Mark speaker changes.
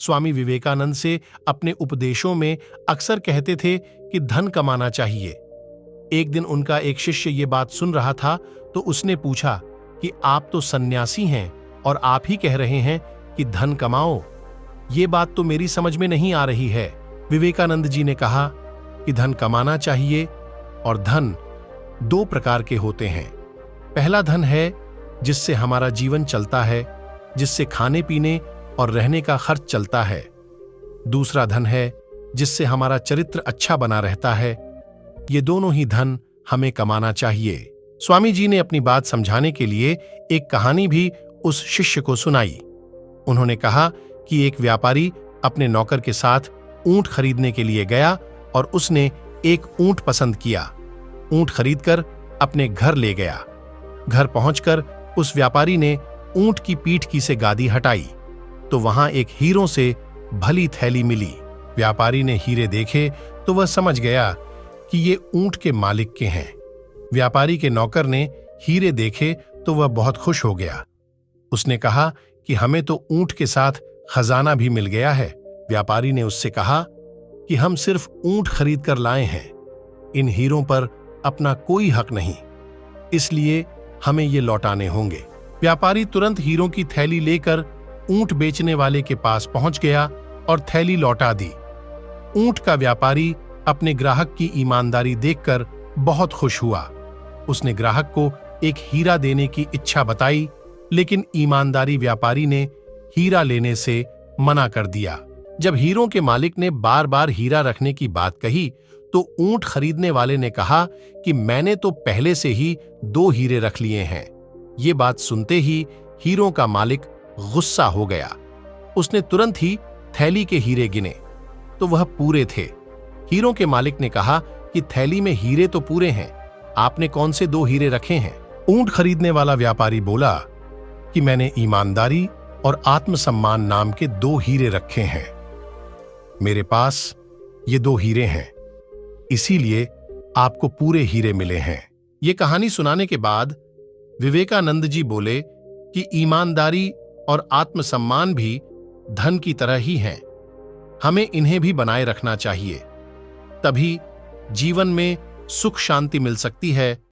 Speaker 1: स्वामी विवेकानंद से अपने उपदेशों में अक्सर कहते थे कि धन कमाना चाहिए। एक दिन उनका एक शिष्य ये बात सुन रहा था तो उसने पूछा कि आप तो सन्यासी हैं और आप ही कह रहे हैं कि धन कमाओ, ये बात तो मेरी समझ में नहीं आ रही है। विवेकानंद जी ने कहा कि धन कमाना चाहिए और धन दो प्रकार के होते हैं। पहला धन है जिससे हमारा जीवन चलता है, जिससे खाने पीने और रहने का खर्च चलता है। दूसरा धन है जिससे हमारा चरित्र अच्छा बना रहता है। ये दोनों ही धन हमें कमाना चाहिए। स्वामी जी ने अपनी बात समझाने के लिए एक कहानी भी उस शिष्य को सुनाई। उन्होंने कहा कि एक व्यापारी अपने नौकर के साथ ऊंट खरीदने के लिए गया और उसने एक ऊंट पसंद किया। ऊंट खरीदकर अपने घर ले गया। घर पहुंचकर उस व्यापारी ने ऊंट की पीठ की से गादी हटाई तो वहां एक हीरों से भली थैली मिली। व्यापारी ने हीरे देखे तो वह समझ गया कि ये ऊंट के मालिक के हैं। व्यापारी के नौकर ने हीरे देखे तो वह बहुत खुश हो गया। उसने कहा कि हमें तो ऊंट के साथ खजाना भी मिल गया है। व्यापारी ने उससे कहा कि हम सिर्फ ऊंट खरीद कर लाए हैं, इन हीरों पर अपना कोई हक नहीं, इसलिए हमें ये लौटाने होंगे। व्यापारी तुरंत हीरों की थैली लेकर ऊंट बेचने वाले के पास पहुंच गया और थैली लौटा दी। ऊंट का व्यापारी अपने ग्राहक की ईमानदारी देखकर बहुत खुश हुआ। उसने ग्राहक को एक हीरा देने की इच्छा बताई, लेकिन ईमानदारी व्यापारी ने हीरा लेने से मना कर दिया। जब हीरों के मालिक ने बार बार हीरा रखने की बात कही तो ऊंट खरीदने वाले ने कहा कि मैंने तो पहले से ही 2 हीरे रख लिए हैं। ये बात सुनते ही हीरों का मालिक गुस्सा हो गया। उसने तुरंत ही थैली के हीरे गिने तो वह पूरे थे। हीरों के मालिक ने कहा कि थैली में हीरे तो पूरे हैं, आपने कौन से 2 हीरे रखे हैं? ऊंट खरीदने वाला व्यापारी बोला कि मैंने ईमानदारी और आत्मसम्मान नाम के 2 हीरे रखे हैं। मेरे पास ये 2 हीरे हैं, इसीलिए आपको पूरे हीरे मिले हैं। ये कहानी सुनाने के बाद विवेकानंद जी बोले कि ईमानदारी और आत्मसम्मान भी धन की तरह ही हैं। हमें इन्हें भी बनाए रखना चाहिए, तभी जीवन में सुख शांति मिल सकती है